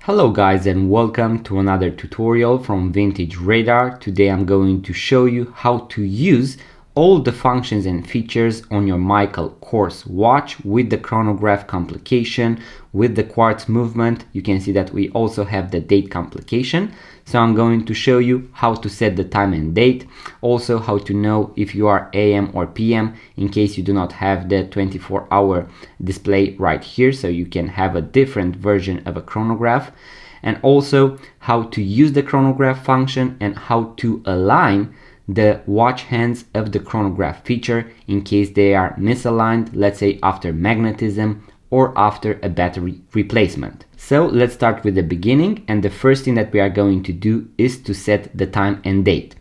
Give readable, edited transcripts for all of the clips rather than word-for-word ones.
Hello guys, and welcome to another tutorial from Vintage Radar. Today I'm going to show you how to use all the functions and features on your Michael Kors watch with the chronograph complication, with the quartz movement. You can see that we also have the date complication. So I'm going to show you how to set the time and date, also how to know if you are AM or PM in case you do not have the 24-hour display right here, so you can have a different version of a chronograph, and also how to use the chronograph function and how to align the watch hands of the chronograph feature in case they are misaligned, let's say after magnetism or after a battery replacement. So let's start with the beginning, and the first thing that we are going to do is to set the time and date.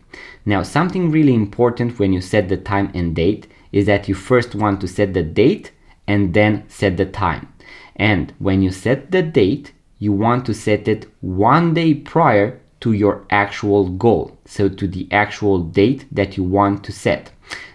Now, something really important when you set the time and date is that you first want to set the date and then set the time. And when you set the date, you want to set it 1 day prior to your actual goal, so to the actual date that you want to set.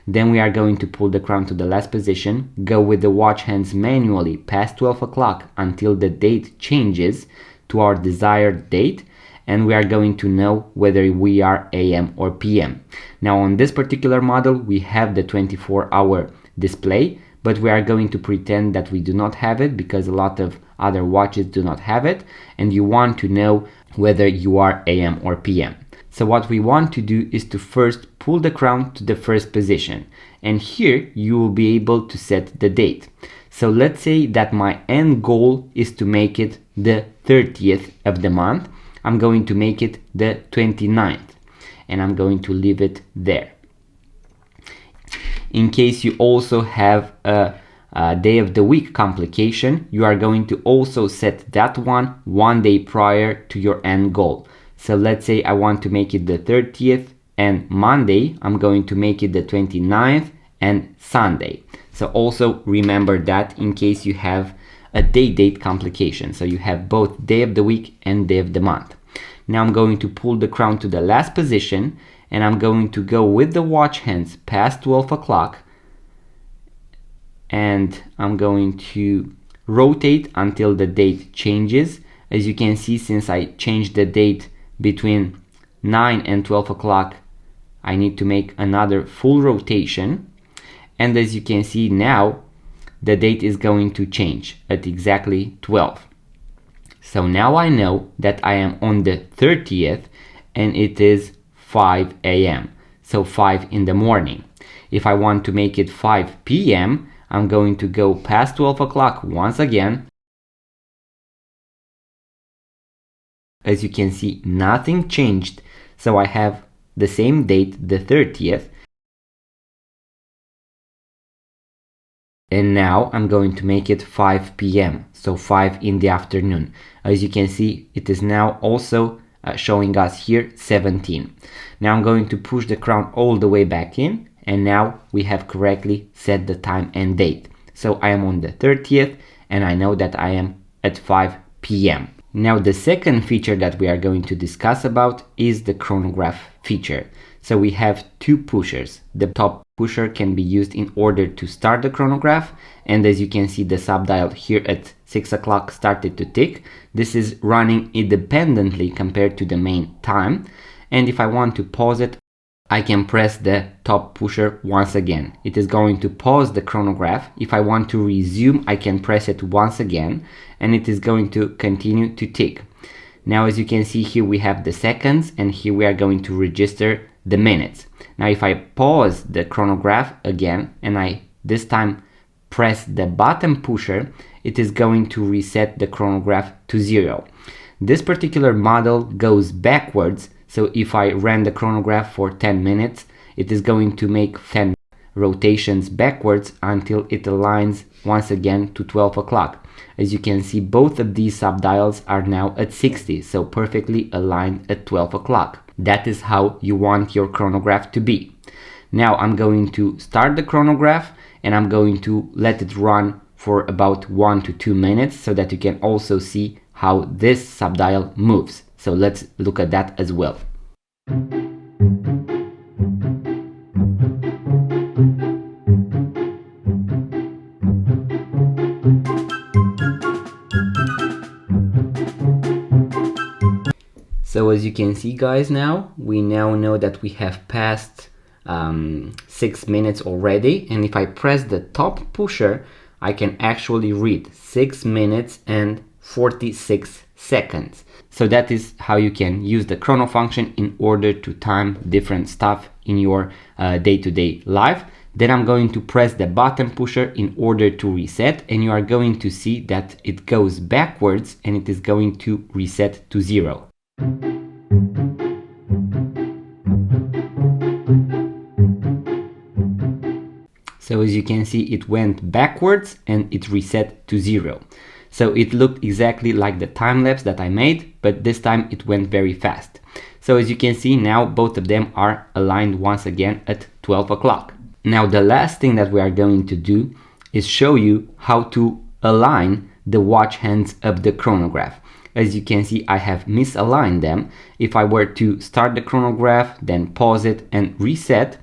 Then we are going to pull the crown to the last position, go with the watch hands manually past 12 o'clock until the date changes to our desired date, and we are going to know whether we are AM or PM. Now on this particular model we have the 24-hour display, but we are going to pretend that we do not have it because a lot of other watches do not have it, and you want to know whether you are AM or PM. So what we want to do is to first pull the crown to the first position, and here you will be able to set the date. So let's say that my end goal is to make it the 30th of the month. I'm going to make it the 29th, and I'm going to leave it there. In case you also have a day of the week complication, you are going to also set that one day prior to your end goal. So let's say I want to make it the 30th, and Monday I'm going to make it the 29th, and Sunday. So also remember that in case you have a date complication. So you have both day of the week and day of the month. Now I'm going to pull the crown to the last position, and I'm going to go with the watch hands past 12 o'clock, and I'm going to rotate until the date changes. As you can see, since I changed the date between 9 and 12 o'clock, I need to make another full rotation, and as you can see now the date is going to change at exactly 12. So now I know that I am on the 30th and it is 5 AM, so 5 in the morning. If I want to make it 5 PM, I'm going to go past 12 o'clock once again. As you can see, nothing changed, so I have the same date, the 30th. And now I'm going to make it 5 PM, so 5 in the afternoon. As you can see, it is now also showing us here 17. Now I'm going to push the crown all the way back in, and now we have correctly set the time and date. So I am on the 30th, and I know that I am at 5 PM. Now the second feature that we are going to discuss about is the chronograph feature. So we have two pushers. The top pusher can be used in order to start the chronograph, and as you can see, the subdial here at 6 o'clock started to tick. This is running independently compared to the main time, and if I want to pause it, I can press the top pusher once again. It is going to pause the chronograph. If I want to resume, I can press it once again, and it is going to continue to tick. Now as you can see here, we have the seconds, and here we are going to register the minutes. Now if I pause the chronograph again, and I this time press the bottom pusher, it is going to reset the chronograph to 0. This particular model goes backwards, so if I ran the chronograph for 10 minutes, it is going to make 10 rotations backwards until it aligns once again to 12 o'clock. As you can see, both of these subdials are now at 60, so perfectly aligned at 12 o'clock. That is how you want your chronograph to be. Now I'm going to start the chronograph, and I'm going to let it run for about 1 to 2 minutes so that you can also see how this subdial moves. So let's look at that as well. So as you can see guys, now we now know that we have passed 6 minutes already, and if I press the top pusher I can actually read 6 minutes and 46 seconds. So that is how you can use the chrono function in order to time different stuff in your day-to-day life. Then I'm going to press the button pusher in order to reset, and you are going to see that it goes backwards and it is going to reset to 0. So as you can see, it went backwards and it reset to 0. So it looked exactly like the time lapse that I made, but this time it went very fast. So as you can see, now both of them are aligned once again at 12 o'clock. Now the last thing that we are going to do is show you how to align the watch hands of the chronograph. As you can see, I have misaligned them. If I were to start the chronograph, then pause it and reset,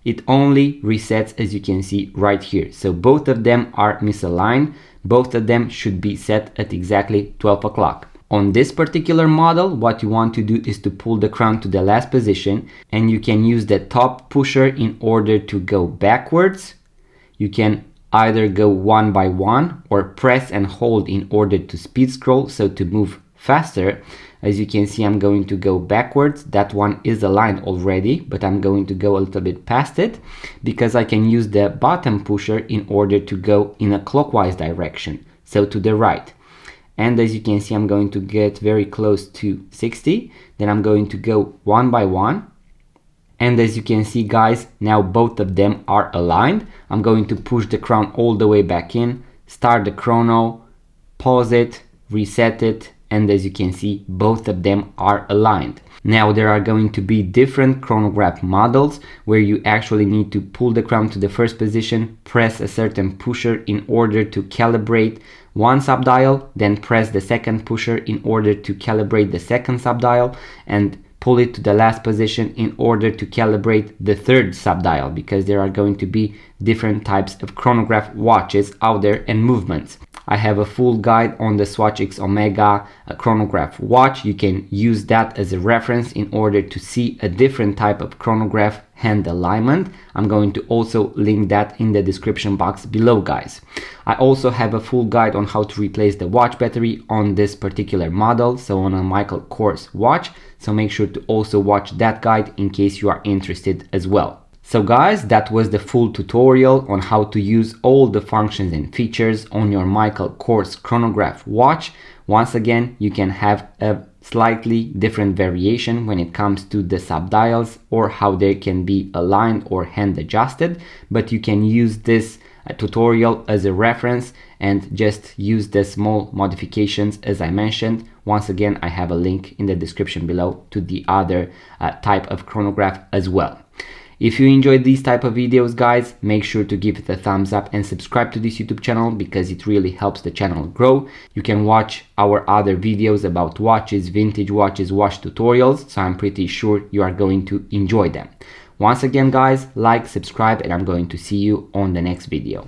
it only resets, as you can see right here. So both of them are misaligned. Both of them should be set at exactly 12 o'clock. On this particular model, what you want to do is to pull the crown to the last position, and you can use the top pusher in order to go backwards. You can either go one by one or press and hold in order to speed scroll, so to move faster. As you can see, I'm going to go backwards. That one is aligned already, but I'm going to go a little bit past it because I can use the bottom pusher in order to go in a clockwise direction, so to the right. And as you can see, I'm going to get very close to 60. Then I'm going to go one by one. And as you can see guys, now both of them are aligned. I'm going to push the crown all the way back in, start the chrono, pause it, reset it, and as you can see, both of them are aligned. Now there are going to be different chronograph models where you actually need to pull the crown to the first position, press a certain pusher in order to calibrate one subdial, then press the second pusher in order to calibrate the second subdial, and pull it to the last position in order to calibrate the third subdial, because there are going to be different types of chronograph watches out there and movements. I have a full guide on the Swatch X Omega chronograph watch. You can use that as a reference in order to see a different type of chronograph hand alignment. I'm going to also link that in the description box below guys. I also have a full guide on how to replace the watch battery on this particular model, so on a Michael Kors watch, so make sure to also watch that guide in case you are interested as well. So guys, that was the full tutorial on how to use all the functions and features on your Michael Kors Chronograph watch. Once again, you can have a slightly different variation when it comes to the subdials or how they can be aligned or hand adjusted, but you can use this tutorial as a reference and just use the small modifications as I mentioned. Once again, I have a link in the description below to the other type of chronograph as well. If you enjoyed these type of videos guys, make sure to give it a thumbs up and subscribe to this YouTube channel because it really helps the channel grow. You can watch our other videos about watches, vintage watches, watch tutorials, so I'm pretty sure you are going to enjoy them. Once again guys, like, subscribe, and I'm going to see you on the next video.